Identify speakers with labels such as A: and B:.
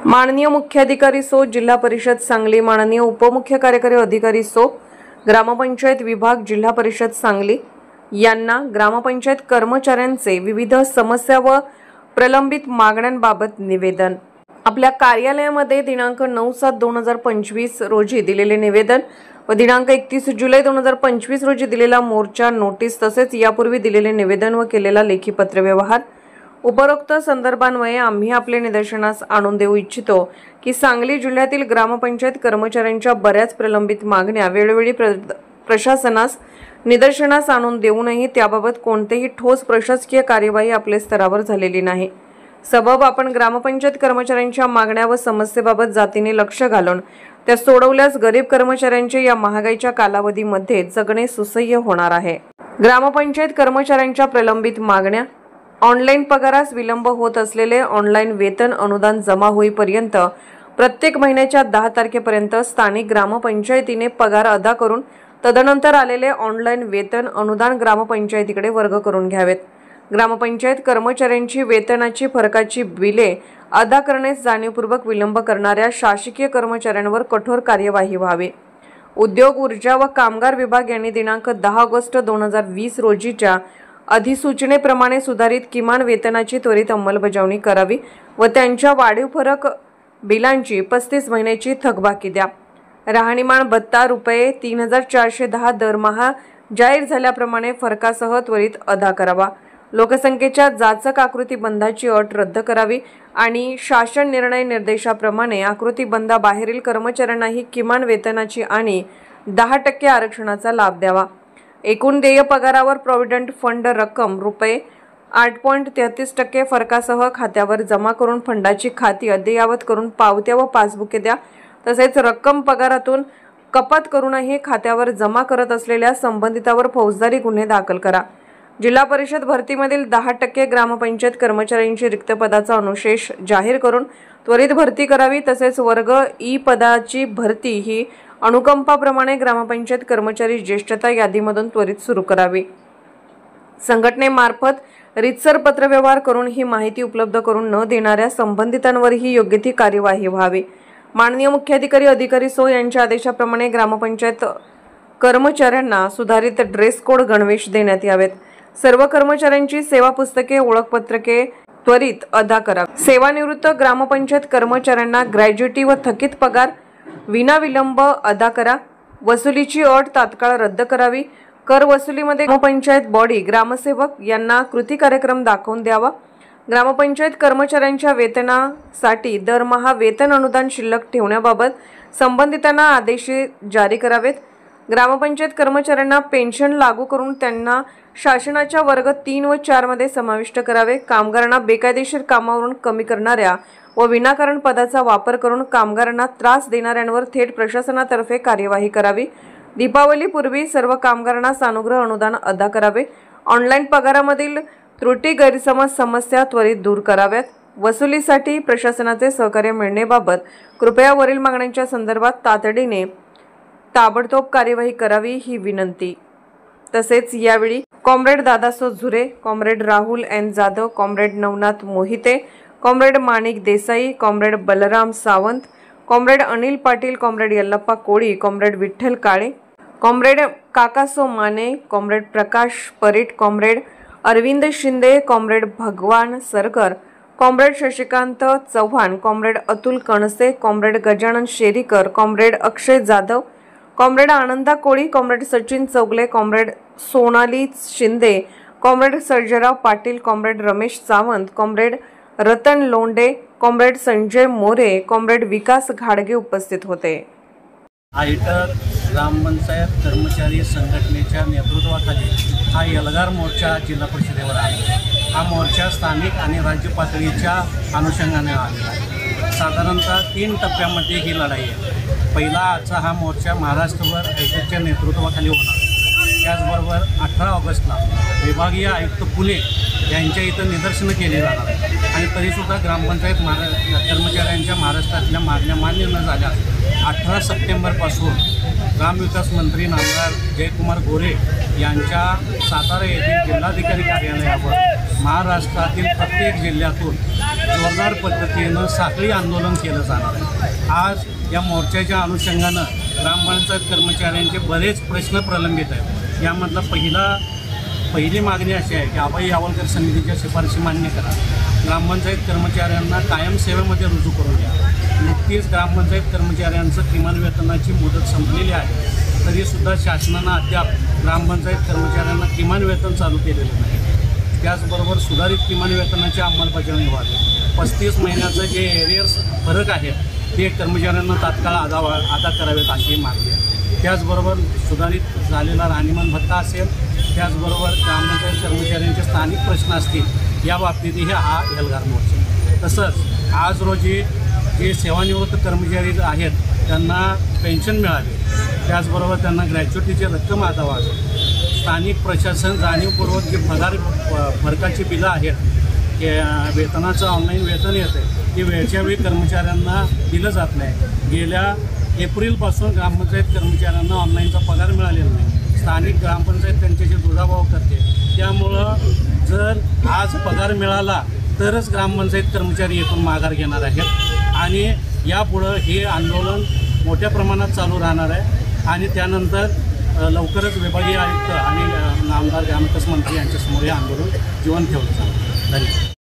A: माननीय मुख्याधिकारी सो जिल्हा परिषद सांगली, माननीय उपमुख्य कार्यकारी अधिकारी सो ग्रामपंचायत विभाग जिल्हा परिषद सांगली यांना ग्रामपंचायत कर्मचाऱ्यांचे विविध समस्या व प्रलंबित मागण्यांबाबत निवेदन। आपल्या कार्यालयामध्ये दिनांक 9/7/2025 रोजी दिलेले निवेदन व दिनांक 31 जुलै 2025 रोजी दिलेला मोर्चा नोटीस तसेच यापूर्वी दिलेले निवेदन व केलेला लेखी पत्रव्यवहार उपरोक्त संदर्भान्वये आम्ही आपले निदर्शनास आणून देऊ इच्छितो की सांगली जिल्ह्यातील ग्रामपंचायत कर्मचाऱ्यांच्या बऱ्याच प्रलंबित मागण्या वेळोवेळी प्रशासनास निदर्शनास आणून देऊनही त्याबाबत कोणतेही ठोस प्रशासकीय कार्यवाही आपल्या स्तरावर झालेली नाही। सबब आपण ग्रामपंचायत कर्मचाऱ्यांच्या मागण्या व समस्येबाबत जातीने लक्ष घालून त्या सोडवल्यास गरीब कर्मचाऱ्यांचे या महागाईच्या कालावधीमध्ये जगणे सुसह्य होणार आहे। ग्रामपंचायत कर्मचाऱ्यांच्या प्रलंबित मागण्या, ऑनलाईन पगारास विलंब होत असलेले ऑनलाईन वेतन अनुदान जमा होईपर्यंत प्रत्येक महिन्याच्या 10 तारखेपर्यंत स्थानिक ग्रामपंचायतीने पगार अदा करून तदनंतर आलेले ऑनलाईन वेतन अनुदान ग्रामपंचायतीकडे वर्ग करून घ्यावेत। ग्रामपंचायत कर्मचाऱ्यांची वेतनाची फरकाची बिले अदा करण्यास जाणीवपूर्वक विलंब करणाऱ्या शासकीय कर्मचाऱ्यांवर कठोर कार्यवाही व्हावी। उद्योग, ऊर्जा व कामगार विभाग यांनी दिनांक 10 ऑगस्ट 2020 रोजीच्या अधिसूचनेप्रमाणे सुधारित किमान वेतनाची त्वरित अंमलबजावणी करावी व त्यांच्या वाढीव फरक बिलांची 35 महिन्याची थकबाकी द्या। राहणीमान भत्ता रुपये 3410 दरमहा जाहीर झाल्याप्रमाणे फरकासह त्वरित अदा करावा। लोकसंख्येच्या जाचक आकृतीबंधाची अट रद्द करावी आणि शासन निर्णय निर्देशाप्रमाणे आकृतीबंधाबाहेरील कर्मचाऱ्यांनाही किमान वेतनाची आणि 10% आरक्षणाचा लाभ द्यावा। एकूण देय पगारावर प्रॉव्हिडंट फंड रक्कम रुपये 8.33% फरकासह खात्यावर जमा करून फंडाची खाती अद्ययावत करून पावत्या व पासबुके द्या। तसेच रक्कम पगारातून कपात करूनही खात्यावर जमा करत असलेल्या संबंधितावर फौजदारी गुन्हे दाखल करा। जिल्हा परिषद भरतीमधील 10% ग्रामपंचायत कर्मचाऱ्यांची रिक्त पदाचा अनुशेष जाहीर करून त्वरित भरती करावी। तसेच वर्ग ई पदाची भरती ही अनुकंपाप्रमाणे ग्रामपंचायत कर्मचारी ज्येष्ठता यादीमधून त्वरित सुरू करावी। संघटनेमार्फत रीतसर पत्रव्यवहार करून ही माहिती उपलब्ध करून न देणाऱ्या संबंधितांवरही योग्य ती कार्यवाही व्हावी। माननीय मुख्याधिकारी अधिकारी सो यांच्या आदेशाप्रमाणे ग्रामपंचायत कर्मचाऱ्यांना सुधारित ड्रेस कोड गणवेश देण्यात यावेत। सर्व कर्मचाऱ्यांची सेवा पुस्तके, ओळखपत्रके त्वरित अदा करा। सेवानिवृत्त ग्रामपंचायत कर्मचाऱ्यांना ग्रॅज्युटी व थकीत पगार विनाविलंब अदा करा। वसुलीची अट तात्काळ रद्द करावी। कर वसुलीमध्ये ग्रामपंचायत बॉडी ग्रामसेवक यांना कृती कार्यक्रम दाखवून द्यावा। ग्रामपंचायत कर्मचाऱ्यांच्या वेतनासाठी दरमहा वेतन अनुदान शिल्लक ठेवण्याबाबत संबंधितांना आदेश जारी करावेत। ग्रामपंचायत कर्मचाऱ्यांना पेन्शन लागू करून त्यांना शासनाच्या वर्ग 3 व 4 मध्ये समाविष्ट करावे। कामगारांना बेकायदेशीर कामावरून कमी करणाऱ्या व विनाकारण पदाचा वापर करून कामगारांना त्रास देणाऱ्यांवर थेट प्रशासनातर्फे कार्यवाही करावी। दीपावलीपूर्वी सर्व कामगारांना सानुग्रह अनुदान अदा करावे। ऑनलाईन पगारामधील त्रुटी, गैरसमज, समस्या त्वरित दूर कराव्यात। वसुलीसाठी प्रशासनाचे सहकार्य मिळण्याबाबत कृपया वरील मागण्यांच्या संदर्भात तातडीने ताबडतोब कार्यवाही करावी ही विनंती। तसेच यावेळी comrade Dadaso Zure, comrade Rahul N Jadhav, comrade Navnath Mohite, comrade Manik Desai, comrade Balram Sawant, comrade Anil Patil, comrade Yallappa Koli, comrade Vitthal Kale, comrade Kakaso Mane, comrade Prakash Parit, comrade Arvind Shinde, comrade Bhagwan Sarkar, comrade Shashikant Chavan, comrade Atul Kanse, comrade Gajanan Sherikar, comrade Akshay Jadhav, comrade Ananda Koli, comrade Sachin Chougale, comrade Sonali Shinde, comrade Sarjerao Patil, comrade Ramesh Sawant, comrade Ratan लोंडे, कॉम्रेड संजय मोरे, कॉम्रेड विकास घाडगे उपस्थित होते।
B: आयटर ग्रामपंचायत कर्मचारी संघटनेच्या नेतृत्वाखाली हा एल्गार मोर्चा जिल्हा परिषदेवर आहे। हा मोर्चा स्थानिक आणि राज्य पातळीच्या अनुषंगाने आलेला आहे। साधारणतः 3 टप्प्यामध्ये ही लढाई आहे। पहिला आजचा हा मोर्चा महाराष्ट्रभर आयटरच्या नेतृत्वाखाली होणार। त्याचबरोबर 18 ऑगस्टला विभागीय आयुक्त पुणे यांच्या इथं निदर्शनं केली जाणार आहे आणि तरीसुद्धा ग्रामपंचायत कर्मचाऱ्यांच्या महाराष्ट्रातल्या मागण्या मान्य न झाल्यास 18 सप्टेंबरपासून ग्रामविकास मंत्री नामदार जयकुमार गोरे यांच्या सातारा येथील जिल्हाधिकारी कार्यालयावर महाराष्ट्रातील प्रत्येक जिल्ह्यातून जोरदार पद्धतीनं साखळी आंदोलन केलं जाणार आहे। आज या मोर्चाच्या अनुषंगानं ग्रामपंचायत कर्मचाऱ्यांचे बरेच प्रश्न प्रलंबित आहेत। यामधला पहिली मागणी अशी आहे की अभय यावलकर समितीच्या शिफारशी मान्य करा, ग्रामपंचायत कर्मचाऱ्यांना कायम सेवेमध्ये रुजू करून द्या। नुकतीच ग्रामपंचायत कर्मचाऱ्यांचं किमान वेतनाची मुदत संपलेली आहे, तरीसुद्धा शासनानं अद्याप ग्रामपंचायत कर्मचाऱ्यांना किमान वेतन चालू केलेलं नाही। त्याचबरोबर सुधारित किमान वेतनाची अंमलबजावणी व्हावी। 35 महिन्याचं जे एरियर्स फरक आहे ते कर्मचाऱ्यांना तात्काळ अदा करावेत अशी मागणी आहे। त्याचबरोबर सुधारित झालेला राहणीमान भत्ता असेल, त्याचबरोबर ग्रामपंचायत कर्मचाऱ्यांचे स्थानिक प्रश्न असतील, या बाबतीतही हा एल्गार मोर्चा। तसंच आज रोजी जे सेवानिवृत्त कर्मचारी आहेत त्यांना पेन्शन मिळावी, त्याचबरोबर त्यांना ग्रॅच्युटीची रक्कम अदा व्हावी। स्थानिक प्रशासन जाणीवपूर्वक जे फरकाची बिलं आहेत, वेतनाचं ऑनलाईन वेतन येतं ते वेळच्या वेळी कर्मचाऱ्यांना दिलं जात नाही। गेल्या एप्रिलपासून ग्रामपंचायत कर्मचाऱ्यांना ऑनलाईनचा पगार मिळालेला नाही। स्थानिक ग्रामपंचायत त्यांच्याशी दुजाभाव करते, त्यामुळं जर आज पगार मिळाला तरच ग्रामपंचायत कर्मचारी येथून माघार घेणार आहेत आणि यापुढं हे आंदोलन मोठ्या प्रमाणात चालू राहणार आहे आणि त्यानंतर लवकरच विभागीय आयुक्त आणि आमदार ग्रामविकास मंत्री यांच्यासमोर हे आंदोलन जिवंत ठेवलं जाणार। धन्यवाद।